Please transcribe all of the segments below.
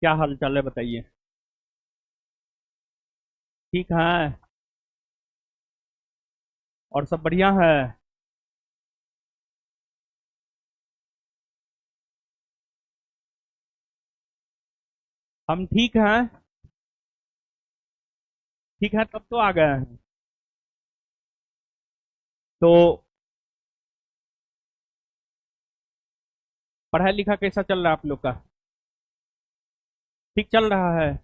क्या हाल चाल है बताइए। ठीक है। और सब बढ़िया है। हम ठीक हैं। ठीक है तब तो आ गए हैं। तो पढ़ाई लिखा कैसा चल रहा है आप लोग का? ठीक चल रहा है।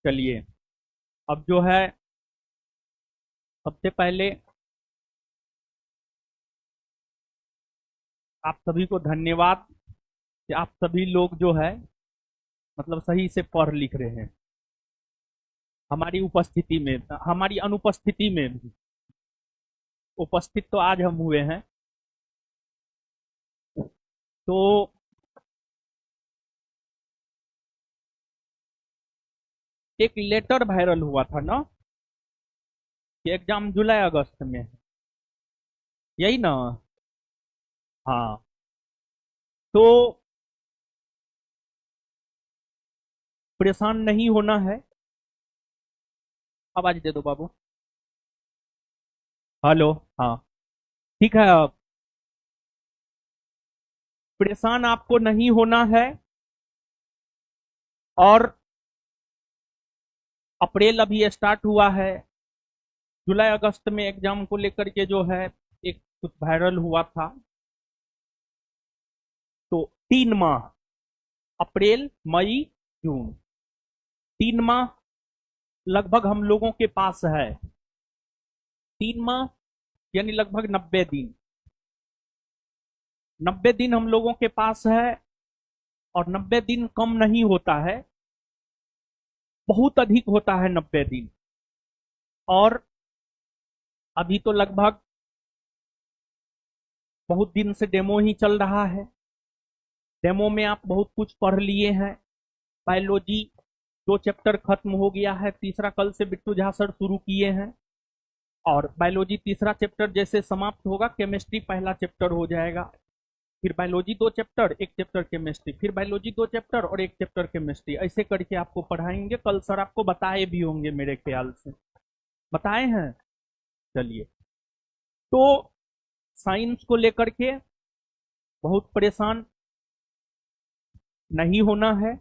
चलिए। अब जो है सबसे पहले आप सभी को धन्यवाद कि आप सभी लोग जो है मतलब सही से पढ़ लिख रहे हैं हमारी उपस्थिति में, हमारी अनुपस्थिति में भी। उपस्थित तो आज हम हुए हैं। तो एक लेटर वायरल हुआ था ना कि एग्जाम जुलाई अगस्त में है। यही ना? हाँ। तो परेशान नहीं होना है। आवाज दे दो बाबू। हेलो। हाँ। ठीक है। अब परेशान आपको नहीं होना है। और अप्रैल अभी स्टार्ट हुआ है। जुलाई अगस्त में एग्जाम को लेकर के जो है एक कुछ वायरल हुआ था। तो 3 माह, अप्रैल मई जून, 3 माह लगभग हम लोगों के पास है। 3 माह यानी लगभग 90 दिन। 90 दिन हम लोगों के पास है। और 90 दिन कम नहीं होता है, बहुत अधिक होता है 90 दिन। और अभी तो लगभग बहुत दिन से डेमो ही चल रहा है। डेमो में आप बहुत कुछ पढ़ लिए हैं। बायोलॉजी 2 चैप्टर खत्म हो गया है, तीसरा कल से बिट्टू झा सर शुरू किए हैं। और बायोलॉजी तीसरा चैप्टर जैसे समाप्त होगा, केमिस्ट्री पहला चैप्टर हो जाएगा। फिर बायोलॉजी 2 चैप्टर, 1 चैप्टर केमिस्ट्री, फिर बायोलॉजी 2 चैप्टर और 1 चैप्टर केमिस्ट्री, ऐसे करके आपको पढ़ाएंगे। कल सर आपको बताए भी होंगे मेरे ख्याल से। बताए हैं। चलिए। तो साइंस को लेकर के बहुत परेशान नहीं होना है।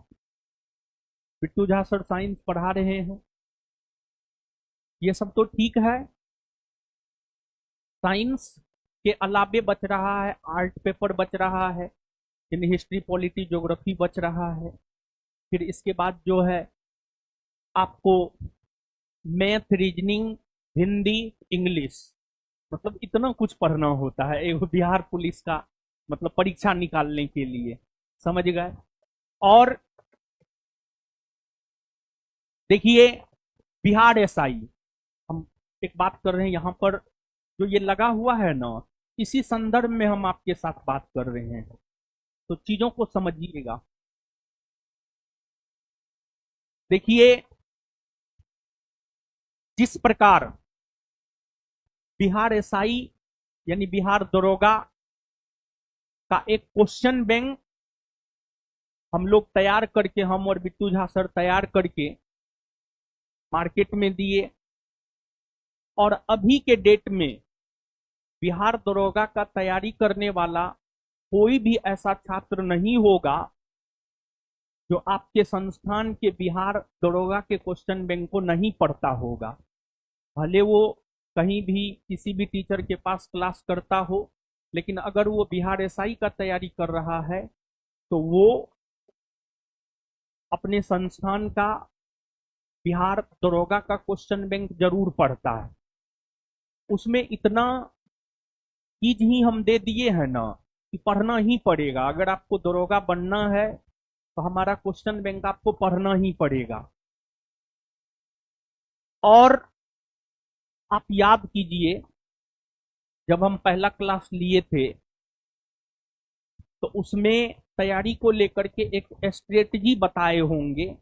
बिट्टू झा सर साइंस पढ़ा रहे हैं, ये सब तो ठीक है। साइंस के अलावे बच रहा है आर्ट पेपर, बच रहा है इन हिस्ट्री पॉलिटी ज्योग्राफी बच रहा है। फिर इसके बाद जो है आपको मैथ रीजनिंग हिंदी इंग्लिश, मतलब इतना कुछ पढ़ना होता है एक बिहार पुलिस का मतलब परीक्षा निकालने के लिए। समझ गए? और देखिए, बिहार एसआई, हम एक बात कर रहे हैं यहाँ पर जो ये लगा हुआ है ना, इसी संदर्भ में हम आपके साथ बात कर रहे हैं। तो चीजों को समझिएगा। देखिए, जिस प्रकार बिहार एसआई यानी बिहार दरोगा का एक क्वेश्चन बैंक हम लोग तैयार करके, हम और बिट्टू झा सर तैयार करके मार्केट में दिए। और अभी के डेट में बिहार दरोगा का तैयारी करने वाला कोई भी ऐसा छात्र नहीं होगा जो आपके संस्थान के बिहार दरोगा के क्वेश्चन बैंक को नहीं पढ़ता होगा। भले वो कहीं भी किसी भी टीचर के पास क्लास करता हो, लेकिन अगर वो बिहार एसआई का तैयारी कर रहा है तो वो अपने संस्थान का बिहार दरोगा का क्वेश्चन बैंक जरूर पढ़ता है। उसमें इतना चीज ही हम दे दिए हैं ना कि पढ़ना ही पड़ेगा। अगर आपको दरोगा बनना है तो हमारा क्वेश्चन बैंक आपको पढ़ना ही पड़ेगा। और आप याद कीजिए, जब हम पहला क्लास लिए थे तो उसमें तैयारी को लेकर के एक स्ट्रेटजी बताए होंगे।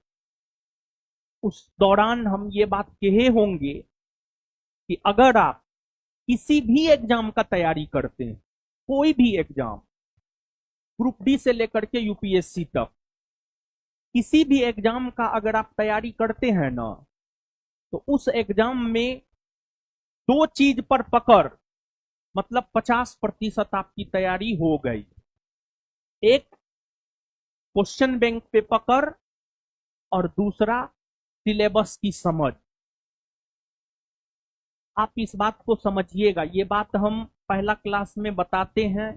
उस दौरान हम ये बात कहे होंगे कि अगर आप किसी भी एग्जाम का तैयारी करते हैं, कोई भी एग्जाम, ग्रुप डी से लेकर के यूपीएससी तक, किसी भी एग्जाम का अगर आप तैयारी करते हैं ना, तो उस एग्जाम में दो चीज पर पकड़, मतलब 50% आपकी तैयारी हो गई। एक, क्वेश्चन बैंक पे पकड़, और दूसरा सिलेबस की समझ। आप इस बात को समझिएगा, ये बात हम पहला क्लास में बताते हैं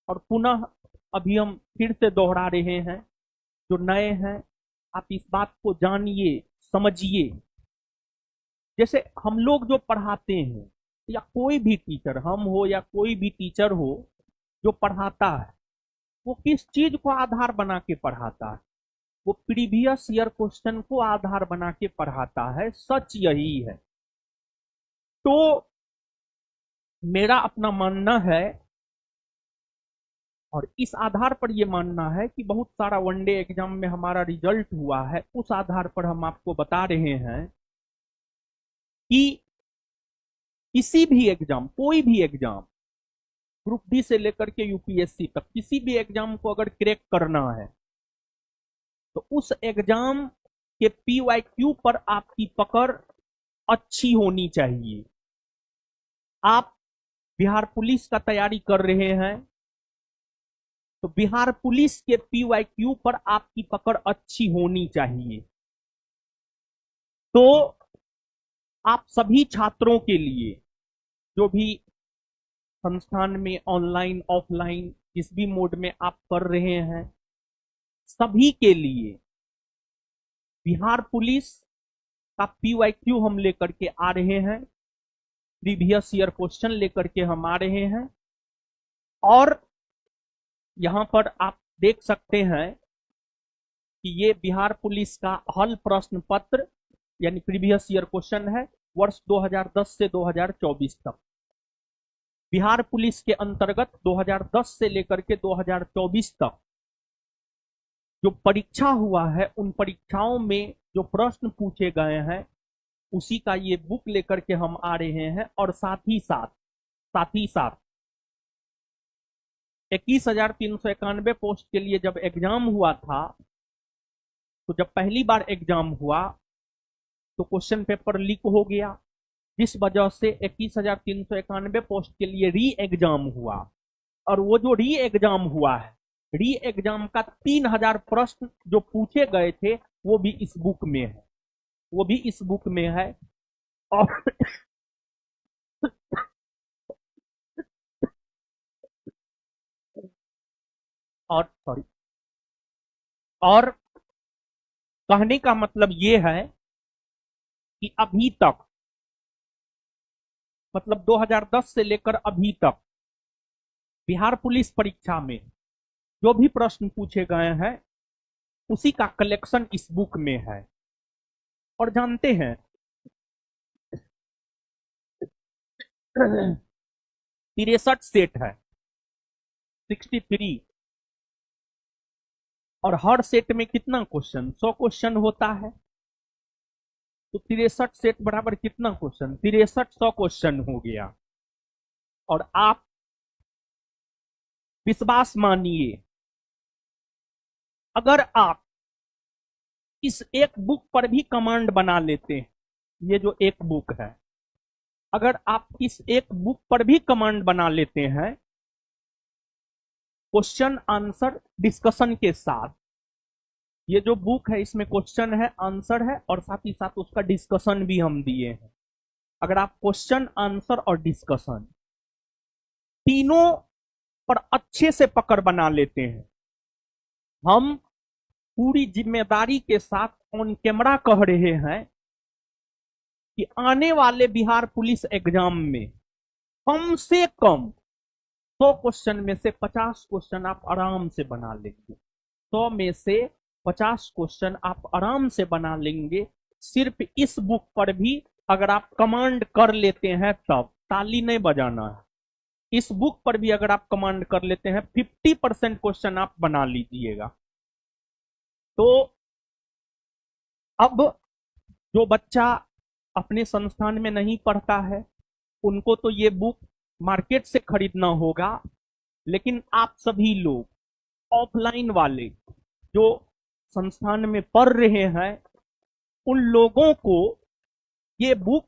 और पुनः अभी हम फिर से दोहरा रहे हैं। जो नए हैं, आप इस बात को जानिए, समझिए। जैसे हम लोग जो पढ़ाते हैं, या कोई भी टीचर, हम हो या कोई भी टीचर हो जो पढ़ाता है, वो किस चीज को आधार बना के पढ़ाता है? वो प्रीवियस ईयर क्वेश्चन को आधार बना के पढ़ाता है। सच यही है। तो मेरा अपना मानना है, और इस आधार पर यह मानना है कि बहुत सारा वनडे एग्जाम में हमारा रिजल्ट हुआ है, उस आधार पर हम आपको बता रहे हैं कि किसी भी एग्जाम, कोई भी एग्जाम, ग्रुप डी से लेकर के यूपीएससी तक, किसी भी एग्जाम को अगर क्रैक करना है तो उस एग्जाम के पीवाईक्यू पर आपकी पकड़ अच्छी होनी चाहिए। आप बिहार पुलिस का तैयारी कर रहे हैं, तो बिहार पुलिस के पीवाईक्यू पर आपकी पकड़ अच्छी होनी चाहिए। तो आप सभी छात्रों के लिए, जो भी संस्थान में ऑनलाइन ऑफलाइन जिस भी मोड में आप कर रहे हैं, सभी के लिए बिहार पुलिस का पीवाईक्यू हम लेकर के आ रहे हैं, प्रीवियस ईयर क्वेश्चन लेकर के हम आ रहे हैं। और यहां पर आप देख सकते हैं कि ये बिहार पुलिस का हल प्रश्न पत्र यानी प्रीवियस ईयर क्वेश्चन है, वर्ष 2010 से 2024 तक। बिहार पुलिस के अंतर्गत 2010 से लेकर के 2024 तक जो परीक्षा हुआ है, उन परीक्षाओं में जो प्रश्न पूछे गए हैं, उसी का ये बुक लेकर के हम आ रहे हैं। और साथ ही साथ 21,391 पोस्ट के लिए जब एग्जाम हुआ था, तो जब पहली बार एग्जाम हुआ तो क्वेश्चन पेपर लीक हो गया, जिस वजह से 21,391 पोस्ट के लिए री एग्जाम हुआ। और वो जो री एग्जाम हुआ है, री एग्जाम का 3,000 प्रश्न जो पूछे गए थे, वो भी इस बुक में है, वो भी इस बुक में है। और सॉरी, और कहने का मतलब ये है कि अभी तक, मतलब 2010 से लेकर अभी तक बिहार पुलिस परीक्षा में जो भी प्रश्न पूछे गए हैं, उसी का कलेक्शन इस बुक में है। और जानते हैं 63 सेट है, 63, और हर सेट में कितना क्वेश्चन, 100 क्वेश्चन होता है। तो 63 सेट बराबर कितना क्वेश्चन, 63 100 क्वेश्चन हो गया। और आप विश्वास मानिए, अगर आप इस एक बुक पर भी कमांड बना लेते हैं, ये जो एक बुक है, अगर आप इस एक बुक पर भी कमांड बना लेते हैं, क्वेश्चन आंसर डिस्कशन के साथ, ये जो बुक है इसमें क्वेश्चन है, आंसर है, और साथ ही साथ उसका डिस्कशन भी हम दिए हैं। अगर आप क्वेश्चन, आंसर और डिस्कशन तीनों पर अच्छे से पकड़ बना लेते हैं, हम पूरी जिम्मेदारी के साथ ऑन कैमरा कह रहे हैं कि आने वाले बिहार पुलिस एग्जाम में कम से कम 100 क्वेश्चन में से 50 क्वेश्चन आप आराम से बना लेंगे। 100 में से 50 क्वेश्चन आप आराम से बना लेंगे। सिर्फ इस बुक पर भी अगर आप कमांड कर लेते हैं, तब ताली नहीं बजाना है। इस बुक पर भी अगर आप कमांड कर लेते हैं, 50% क्वेश्चन आप बना लीजिएगा। तो अब जो बच्चा अपने संस्थान में नहीं पढ़ता है, उनको तो ये बुक मार्केट से खरीदना होगा। लेकिन आप सभी लोग ऑफलाइन वाले जो संस्थान में पढ़ रहे हैं उन लोगों को ये बुक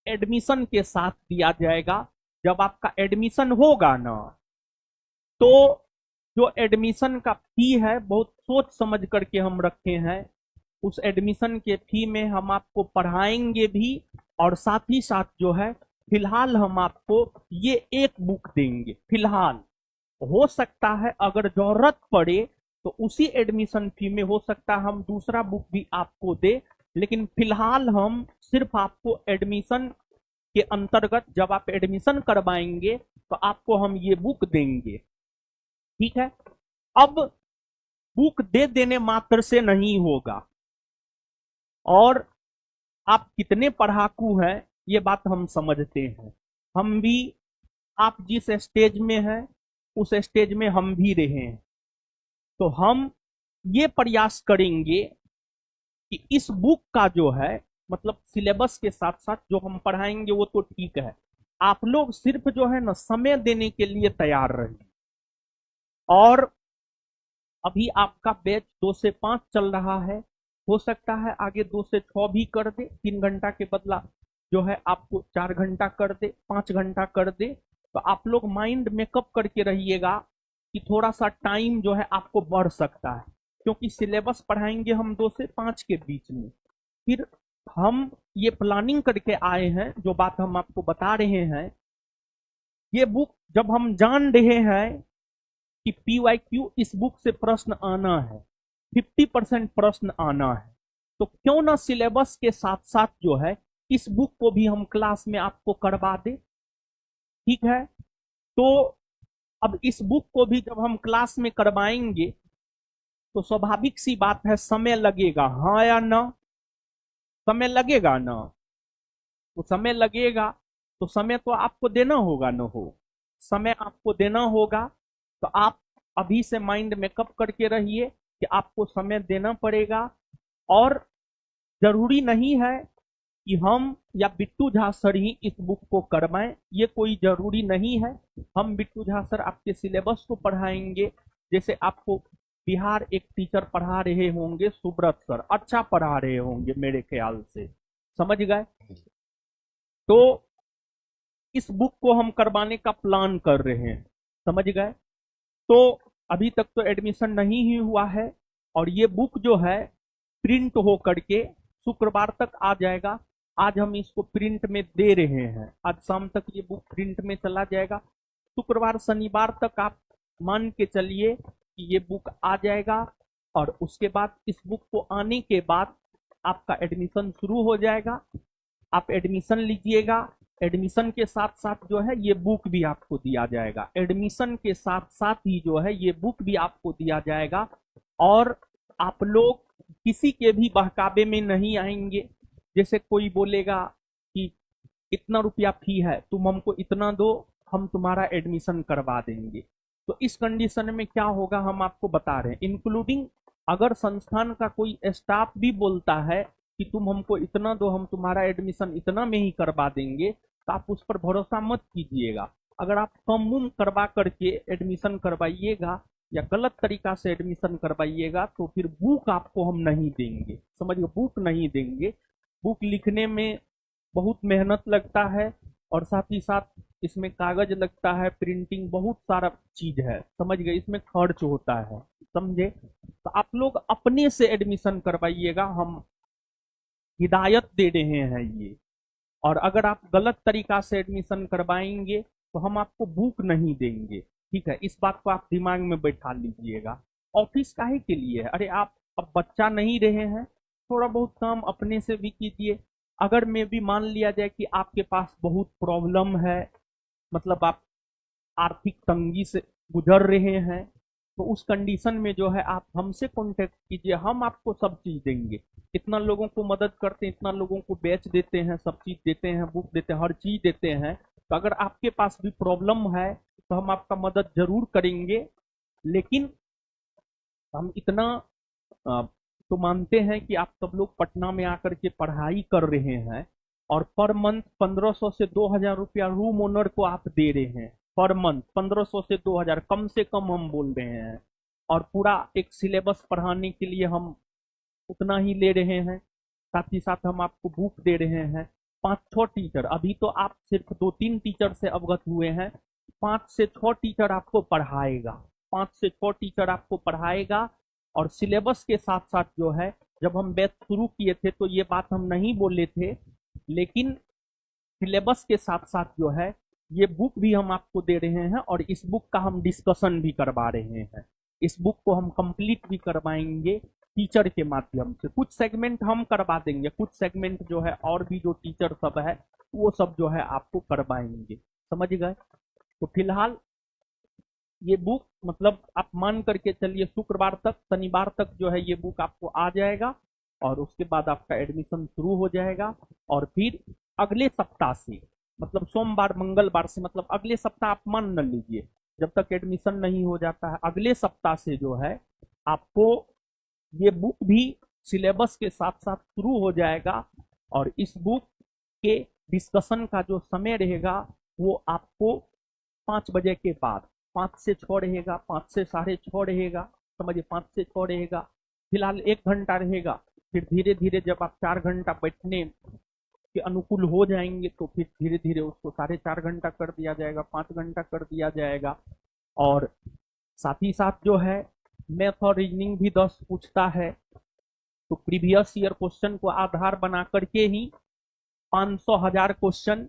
एडमिशन के साथ दिया जाएगा। जब आपका एडमिशन होगा ना, तो जो एडमिशन का फी है बहुत सोच समझ करके हम रखे हैं। उस एडमिशन के फी में हम आपको पढ़ाएंगे भी, और साथ ही साथ जो है फिलहाल हम आपको ये एक बुक देंगे। फिलहाल हो सकता है अगर जरूरत पड़े तो उसी एडमिशन फी में हो सकता है हम दूसरा बुक भी आपको दे, लेकिन फिलहाल हम सिर्फ आपको एडमिशन के अंतर्गत जब आप एडमिशन करवाएंगे तो आपको हम ये बुक देंगे। ठीक है। अब बुक दे देने मात्र से नहीं होगा, और आप कितने पढ़ाकू हैं ये बात हम समझते हैं। हम भी आप जिस स्टेज में हैं उस स्टेज में हम भी रहे हैं, तो हम ये प्रयास करेंगे कि इस बुक का जो है मतलब सिलेबस के साथ साथ जो हम पढ़ाएंगे वो तो ठीक है, आप लोग सिर्फ जो है ना समय देने के लिए तैयार रहिए। और अभी आपका बैच 2 से 5 चल रहा है, हो सकता है आगे 2 से 6 भी कर दे, 3 घंटा के बदला जो है आपको 4 घंटा कर दे, 5 घंटा कर दे। तो आप लोग माइंड मेकअप करके रहिएगा कि थोड़ा सा टाइम जो है आपको बढ़ सकता है, क्योंकि सिलेबस पढ़ाएंगे हम 2 से 5 के बीच में। फिर हम ये प्लानिंग करके आए हैं, जो बात हम आपको बता रहे हैं, ये बुक जब हम जान रहे हैं कि PYQ इस बुक से प्रश्न आना है, 50% प्रश्न आना है, तो क्यों ना सिलेबस के साथ साथ जो है इस बुक को भी हम क्लास में आपको करवा दे। ठीक है। तो अब इस बुक को भी जब हम क्लास में करवाएंगे तो स्वाभाविक सी बात है समय लगेगा, हाँ या ना? समय लगेगा ना? तो समय लगेगा तो समय तो आपको देना होगा ना, हो समय आपको देना होगा। तो आप अभी से माइंड मेकअप करके रहिए कि आपको समय देना पड़ेगा, और जरूरी नहीं है कि हम या बिट्टू झा सर ही इस बुक को करवाएं, ये कोई जरूरी नहीं है। हम बिट्टू झा सर आपके सिलेबस को पढ़ाएंगे, जैसे आपको बिहार एक टीचर पढ़ा रहे होंगे, सुब्रत सर अच्छा पढ़ा रहे होंगे मेरे ख्याल से, समझ गए? तो इस बुक को हम करवाने का प्लान कर रहे हैं, समझ गए? तो अभी तक तो एडमिशन नहीं ही हुआ है, और ये बुक जो है प्रिंट हो करके शुक्रवार तक आ जाएगा। आज हम इसको प्रिंट में दे रहे हैं, आज शाम तक ये बुक प्रिंट में चला जाएगा। शुक्रवार शनिवार तक आप मान के चलिए कि ये बुक आ जाएगा, और उसके बाद इस बुक को आने के बाद आपका एडमिशन शुरू हो जाएगा। आप एडमिशन लीजिएगा, एडमिशन के साथ साथ जो है ये बुक भी आपको दिया जाएगा, एडमिशन के साथ साथ ही जो है ये बुक भी आपको दिया जाएगा। और आप लोग किसी के भी बहकावे में नहीं आएंगे। जैसे कोई बोलेगा कि इतना रुपया फी है, तुम हमको इतना दो, हम तुम्हारा एडमिशन करवा देंगे, तो इस कंडीशन में क्या होगा हम आपको बता रहे हैं। इंक्लूडिंग अगर संस्थान का कोई स्टाफ भी बोलता है कि तुम हमको इतना दो, हम तुम्हारा एडमिशन इतना में ही करवा देंगे, तो आप उस पर भरोसा मत कीजिएगा। अगर आप कम करवा करके एडमिशन करवाइएगा या गलत तरीका से एडमिशन करवाइएगा तो फिर बुक आपको हम नहीं देंगे, समझिए, बुक नहीं देंगे। बुक लिखने में बहुत मेहनत लगता है, और साथ ही साथ इसमें कागज लगता है, प्रिंटिंग, बहुत सारा चीज है, समझ गए, इसमें खर्च होता है, समझे? तो आप लोग अपने से एडमिशन करवाइएगा, हम हिदायत दे रहे हैं ये। और अगर आप गलत तरीका से एडमिशन करवाएंगे तो हम आपको बुक नहीं देंगे। ठीक है, इस बात को आप दिमाग में बैठा लीजिएगा। ऑफिस काहे के लिए है? अरे आप अब बच्चा नहीं रहे हैं, थोड़ा बहुत काम अपने से भी कीजिए। अगर मैं भी मान लिया जाए कि आपके पास बहुत प्रॉब्लम है, मतलब आप आर्थिक तंगी से गुजर रहे हैं, तो उस कंडीशन में जो है आप हमसे कांटेक्ट कीजिए, हम आपको सब चीज देंगे। इतना लोगों को मदद करते हैं, इतना लोगों को बेच देते हैं, सब चीज देते हैं, बुक देते हैं, हर चीज देते हैं। तो अगर आपके पास भी प्रॉब्लम है तो हम आपका मदद जरूर करेंगे। लेकिन हम इतना तो मानते हैं कि आप सब लोग पटना में आकर के पढ़ाई कर रहे हैं, और पर मंथ 1500 से 2000 रुपया रूम ओनर को आप दे रहे हैं। पर मंथ 1500 से 2000 कम से कम हम बोल रहे हैं, और पूरा एक सिलेबस पढ़ाने के लिए हम उतना ही ले रहे हैं, साथ ही साथ हम आपको बुक दे रहे हैं। 5-6 टीचर, अभी तो आप सिर्फ 2-3 टीचर से अवगत हुए हैं, 5 से 6 टीचर आपको पढ़ाएगा, 5 से 6 टीचर आपको पढ़ाएगा। और सिलेबस के साथ साथ जो है, जब हम बैच शुरू किए थे तो ये बात हम नहीं बोले थे, लेकिन सिलेबस के साथ साथ जो है ये बुक भी हम आपको दे रहे हैं और इस बुक का हम डिस्कशन भी करवा रहे हैं। इस बुक को हम कंप्लीट भी करवाएंगे टीचर के माध्यम से। कुछ सेगमेंट हम करवा देंगे, कुछ सेगमेंट जो है और भी जो टीचर सब है वो सब जो है आपको करवाएंगे, समझ गए। तो फिलहाल ये बुक मतलब आप मान करके चलिए शुक्रवार तक, शनिवार तक जो है ये बुक आपको आ जाएगा और उसके बाद आपका एडमिशन शुरू हो जाएगा। और फिर अगले सप्ताह से, मतलब सोमवार मंगलवार से, मतलब अगले सप्ताह आप मान न लीजिए, जब तक एडमिशन नहीं हो जाता है, अगले सप्ताह से जो है आपको ये बुक भी सिलेबस के साथ साथ शुरू हो जाएगा। और इस बुक के डिस्कशन का जो समय रहेगा वो आपको 5 बजे के बाद, 5 से 6 रहेगा, 5 से 6:30 रहेगा, समझिए 5 से 6 रहेगा, फिलहाल 1 घंटा रहेगा। फिर धीरे धीरे जब आप 4 घंटा बैठने के अनुकूल हो जाएंगे तो फिर धीरे धीरे उसको 4.5 घंटा कर दिया जाएगा, 5 घंटा कर दिया जाएगा। और साथ ही साथ जो है मैथ और रीजनिंग भी 10 पूछता है, तो प्रीवियस ईयर क्वेश्चन को आधार बना करके ही 500,000 क्वेश्चन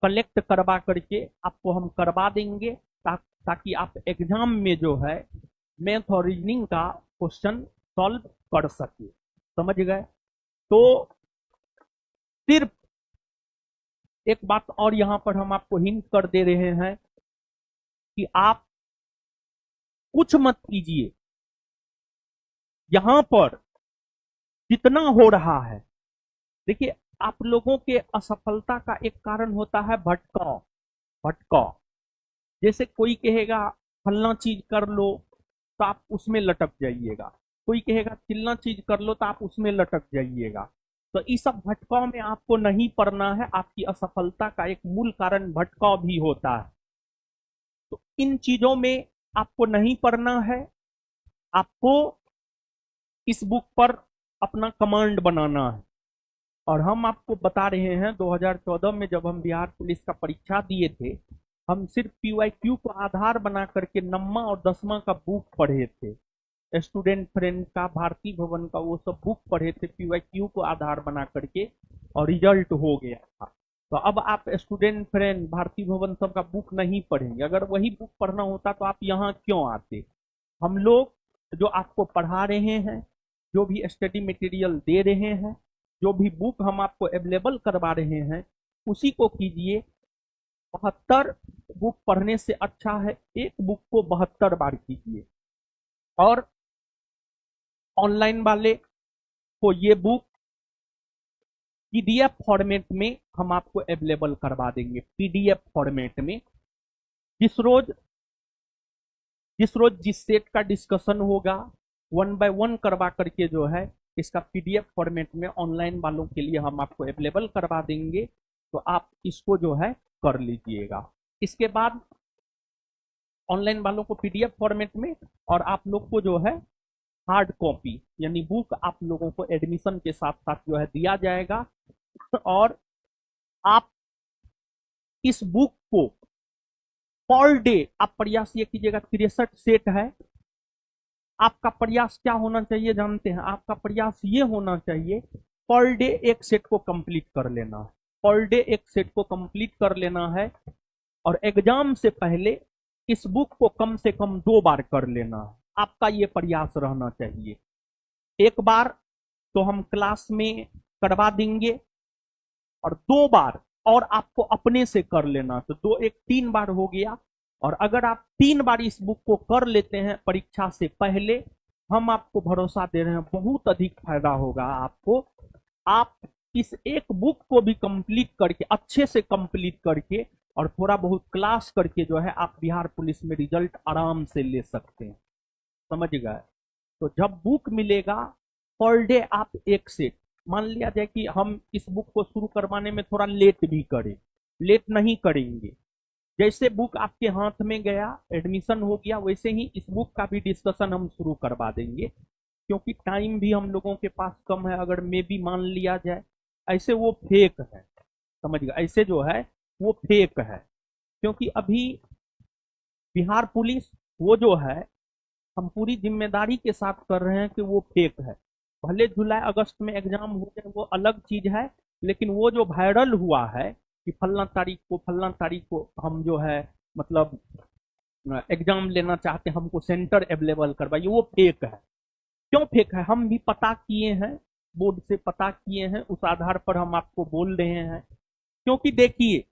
कलेक्ट करवा करके आपको हम करवा देंगे, ताकि आप एग्जाम में जो है मैथ और रीजनिंग का क्वेश्चन सॉल्व कर सके, समझ गए। तो सिर्फ एक बात और यहां पर हम आपको हिंट कर दे रहे हैं कि आप कुछ मत कीजिए, यहां पर जितना हो रहा है, देखिए आप लोगों के असफलता का एक कारण होता है भटकाव। भटकाव जैसे कोई कहेगा फलना चीज कर लो तो आप उसमें लटक जाइएगा, कोई कहेगा चिल्ला चीज कर लो तो आप उसमें लटक जाइएगा। तो इस सब भटकाव में आपको नहीं पड़ना है, आपकी असफलता का एक मूल कारण भटकाव भी होता है। तो इन चीजों में आपको नहीं पड़ना है, आपको इस बुक पर अपना कमांड बनाना है। और हम आपको बता रहे हैं 2014 में जब हम बिहार पुलिस का परीक्षा दिए थे, हम सिर्फ PYQ को आधार बना करके 9वां और 10वां का बुक पढ़े थे, स्टूडेंट फ्रेंड का, भारती भवन का, वो सब बुक पढ़े थे PYQ को आधार बना करके, और रिजल्ट हो गया था। तो अब आप स्टूडेंट फ्रेंड, भारती भवन सब का बुक नहीं पढ़ेंगे। अगर वही बुक पढ़ना होता तो आप यहाँ क्यों आते। हम लोग जो आपको पढ़ा रहे हैं, जो भी स्टडी मटेरियल दे रहे हैं, जो भी बुक हम आपको अवेलेबल करवा रहे हैं, उसी को कीजिए। 72 बुक पढ़ने से अच्छा है एक बुक को 72 बार कीजिए। और ऑनलाइन वाले को ये बुक PDF फॉर्मेट में हम आपको अवेलेबल करवा देंगे, PDF फॉर्मेट में। जिस रोज जिस सेट का डिस्कशन होगा 1 by 1 करवा करके जो है इसका PDF फॉर्मेट में ऑनलाइन वालों के लिए हम आपको अवेलेबल करवा देंगे, तो आप इसको जो है कर लीजिएगा। इसके बाद ऑनलाइन वालों को PDF फॉर्मेट में, और आप लोग को जो है हार्ड कॉपी यानी बुक आप लोगों को एडमिशन के साथ साथ जो है दिया जाएगा। और आप इस बुक को पर डे आप प्रयास ये कीजिएगा, 63 सेट है। आपका प्रयास क्या होना चाहिए जानते हैं? आपका प्रयास ये होना चाहिए पर डे एक सेट को कंप्लीट कर लेना है, पर डे एक सेट को कंप्लीट कर लेना है। और एग्जाम से पहले इस बुक को कम से कम 2 बार कर लेना है, आपका ये प्रयास रहना चाहिए। एक बार तो हम क्लास में करवा देंगे और 2 बार और आपको अपने से कर लेना, तो 2 1 3 बार हो गया। और अगर आप 3 बार इस बुक को कर लेते हैं परीक्षा से पहले, हम आपको भरोसा दे रहे हैं बहुत अधिक फायदा होगा आपको। आप इस एक बुक को भी कंप्लीट करके, अच्छे से कंप्लीट करके और थोड़ा बहुत क्लास करके जो है आप बिहार पुलिस में रिजल्ट आराम से ले सकते हैं, समझ गए। तो जब बुक मिलेगा पर डे आप एक सेट, मान लिया जाए कि हम इस बुक को शुरू करवाने में थोड़ा लेट भी करें, लेट नहीं करेंगे। जैसे बुक आपके हाथ में गया, एडमिशन हो गया, वैसे ही इस बुक का भी डिस्कशन हम शुरू करवा देंगे। क्योंकि टाइम भी हम लोगों के पास कम है। अगर मे भी मान लिया जाए, ऐसे वो फेक है, समझ गए, ऐसे जो है वो फेक है। क्योंकि अभी बिहार पुलिस वो जो है, हम पूरी जिम्मेदारी के साथ कर रहे हैं कि वो फेक है। भले जुलाई अगस्त में एग्जाम हो जाए वो अलग चीज है, लेकिन वो जो वायरल हुआ है कि फलना तारीख को हम जो है मतलब एग्जाम लेना चाहते हैं, हमको सेंटर अवेलेबल करवाइए, वो फेक है। क्यों फेक है? हम भी पता किए हैं, बोर्ड से पता किए हैं, उस आधार पर हम आपको बोल रहे हैं। क्योंकि देखिए,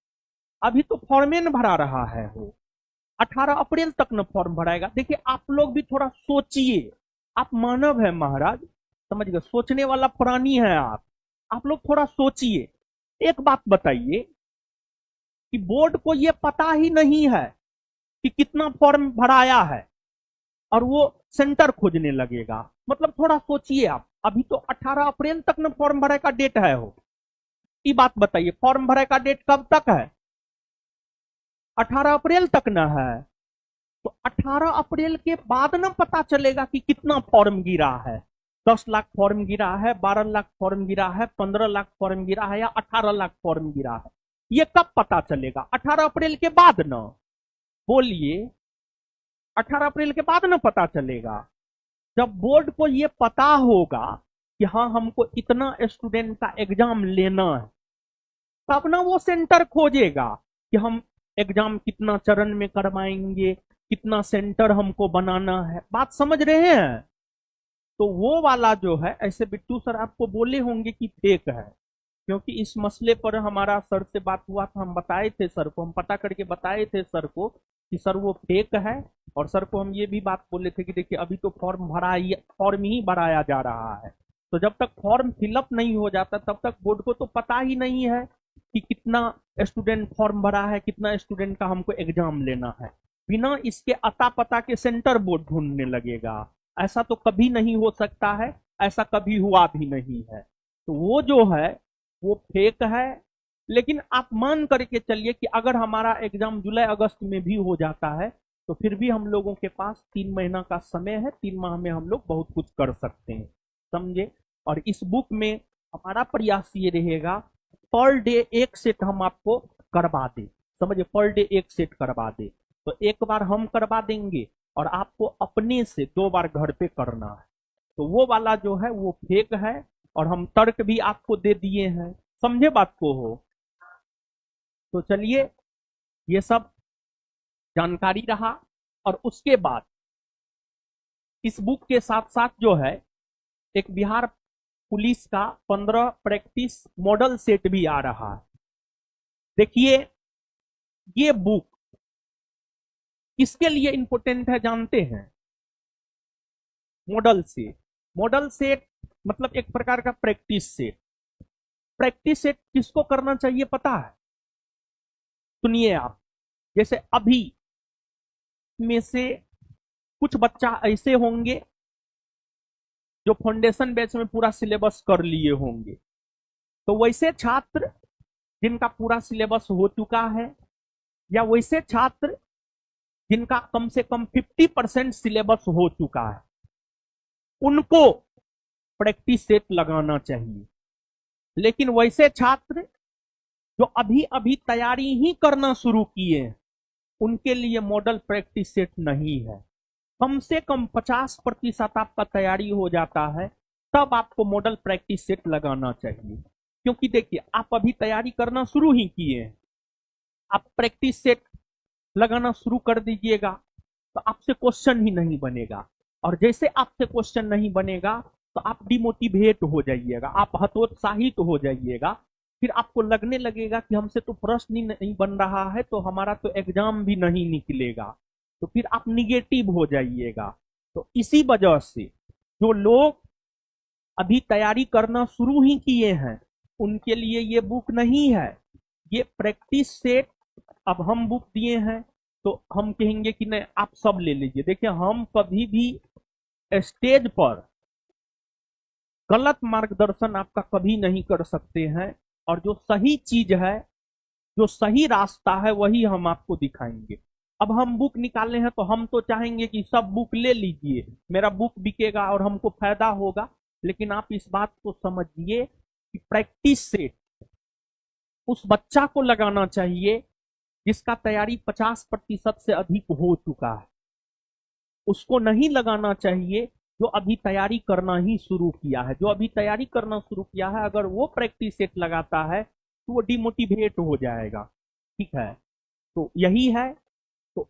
अभी तो फॉर्मेन भरा रहा है वो, 18 अप्रैल तक न फॉर्म भराएगा। देखिए आप लोग भी थोड़ा सोचिए, आप मानव है महाराज, समझ गए, सोचने वाला प्राणी है आप लोग थोड़ा सोचिए। एक बात बताइए कि बोर्ड को यह पता ही नहीं है कि कितना फॉर्म भराया है और वो सेंटर खोजने लगेगा। मतलब थोड़ा सोचिए आप, अभी तो 18 अप्रैल तक न फॉर्म भराई का डेट है हो। ये बात बताइए, फॉर्म भराई का डेट कब तक है? 18 अप्रैल तक न है। तो 18 अप्रैल के बाद ना पता चलेगा कि कितना फॉर्म गिरा है। 10 लाख फॉर्म गिरा है, 12 लाख फॉर्म गिरा है, 15 लाख फॉर्म गिरा है या 18 लाख फॉर्म गिरा है, ये कब पता चलेगा? 18 अप्रैल के बाद ना, बोलिए, 18 अप्रैल के बाद ना पता चलेगा। जब बोर्ड को ये पता होगा कि हाँ हमको इतना स्टूडेंट का एग्जाम लेना है, तब ना वो सेंटर खोजेगा कि हम एग्जाम कितना चरण में करवाएंगे, कितना सेंटर हमको बनाना है। बात समझ रहे हैं? तो वो वाला जो है, ऐसे बिट्टू सर आपको बोले होंगे कि फेक है, क्योंकि इस मसले पर हमारा सर से बात हुआ था, हम बताए थे सर को, हम पता करके बताए थे सर को कि सर वो फेक है। और सर को हम ये भी बात बोले थे कि देखिए अभी तो फॉर्म ही भराया जा रहा है, तो जब तक फॉर्म फिलअप नहीं हो जाता तब तक बोर्ड को तो पता ही नहीं है कि कितना स्टूडेंट फॉर्म भरा है, कितना स्टूडेंट का हमको एग्जाम लेना है। बिना इसके अता पता के सेंटर बोर्ड ढूंढने लगेगा। ऐसा तो कभी नहीं हो सकता है, ऐसा कभी हुआ भी नहीं है। तो वो जो है वो फेक है। लेकिन आप मान करके चलिए कि अगर हमारा एग्जाम जुलाई अगस्त में भी हो जाता है तो फिर भी हम लोगों के पास 3 महीना का समय है, 3 माह में हम लोग बहुत कुछ कर सकते हैं, समझे। और इस बुक में हमारा प्रयास ये रहेगा, पर डे एक सेट हम आपको करवा दे, समझे, पर डे एक सेट करवा दे। तो एक बार हम करवा देंगे और आपको अपने से 2 बार घर पे करना है। तो वो वाला जो है वो फेक है, और हम तर्क भी आपको दे दिए हैं, समझे बात को हो। तो चलिए, ये सब जानकारी रहा। और उसके बाद इस बुक के साथ साथ जो है एक बिहार पुलिस का 15 प्रैक्टिस मॉडल सेट भी आ रहा है। देखिए, ये बुक किसके लिए इंपोर्टेंट है जानते हैं? मॉडल सेट मतलब एक प्रकार का प्रैक्टिस सेट। प्रैक्टिस सेट किसको करना चाहिए पता है? सुनिए आप, जैसे अभी में से कुछ बच्चा ऐसे होंगे जो फाउंडेशन बैच में पूरा सिलेबस कर लिए होंगे, तो वैसे छात्र जिनका पूरा सिलेबस हो चुका है, या वैसे छात्र जिनका कम से कम 50% सिलेबस हो चुका है, उनको प्रैक्टिस सेट लगाना चाहिए। लेकिन वैसे छात्र जो अभी अभी तैयारी ही करना शुरू किए हैं, उनके लिए मॉडल प्रैक्टिस सेट नहीं है। कम से कम 50% आपका तैयारी हो जाता है, तब आपको मॉडल प्रैक्टिस सेट लगाना चाहिए। क्योंकि देखिए, आप अभी तैयारी करना शुरू ही किए हैं, आप प्रैक्टिस सेट लगाना शुरू कर दीजिएगा तो आपसे क्वेश्चन ही नहीं बनेगा, और जैसे आपसे क्वेश्चन नहीं बनेगा तो आप डिमोटिवेट हो जाइएगा, आप हतोत्साहित हो जाइएगा। फिर आपको लगने लगेगा कि हमसे तो प्रश्न ही नहीं बन रहा है, तो हमारा तो एग्जाम भी नहीं निकलेगा, तो फिर आप निगेटिव हो जाइएगा। तो इसी वजह से जो लोग अभी तैयारी करना शुरू ही किए हैं, उनके लिए ये बुक नहीं है। ये प्रैक्टिस सेट अब हम बुक दिए हैं तो हम कहेंगे कि नहीं आप सब ले लीजिए। देखिए, हम कभी भी स्टेज पर गलत मार्गदर्शन आपका कभी नहीं कर सकते हैं, और जो सही चीज है, जो सही रास्ता है, वही हम आपको दिखाएंगे। अब हम बुक निकाले हैं तो हम तो चाहेंगे कि सब बुक ले लीजिए, मेरा बुक बिकेगा और हमको फायदा होगा। लेकिन आप इस बात को समझिए कि प्रैक्टिस सेट उस बच्चा को लगाना चाहिए जिसका तैयारी 50% से अधिक हो चुका है। उसको नहीं लगाना चाहिए जो अभी तैयारी करना ही शुरू किया है। जो अभी तैयारी करना शुरू किया है, अगर वो प्रैक्टिस सेट लगाता है तो वो डिमोटिवेट हो जाएगा। ठीक है, तो यही है। तो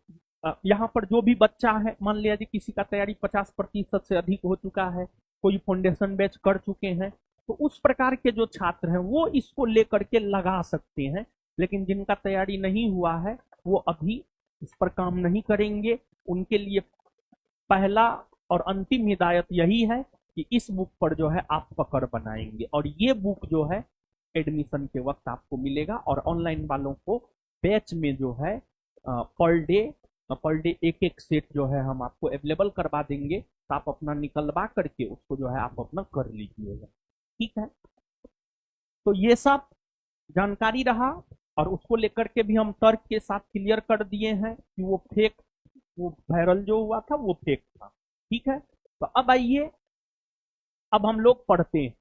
यहाँ पर जो भी बच्चा है, मान लिया जी किसी का तैयारी 50% से अधिक हो चुका है, कोई फाउंडेशन बैच कर चुके हैं, तो उस प्रकार के जो छात्र हैं वो इसको लेकर के लगा सकते हैं। लेकिन जिनका तैयारी नहीं हुआ है वो अभी इस पर काम नहीं करेंगे। उनके लिए पहला और अंतिम हिदायत यही है कि इस बुक पर जो है आप पकड़ बनाएंगे, और ये बुक जो है एडमिशन के वक्त आपको मिलेगा। और ऑनलाइन वालों को बैच में जो है पर डे एक एक सेट जो है हम आपको अवेलेबल करवा देंगे, तो आप अपना निकलवा करके उसको जो है आप अपना कर लीजिएगा। ठीक है, तो ये सब जानकारी रहा, और उसको लेकर के भी हम तर्क के साथ क्लियर कर दिए हैं कि वो फेक, वो वायरल जो हुआ था वो फेक था। ठीक है, तो अब आइए, अब हम लोग पढ़ते हैं।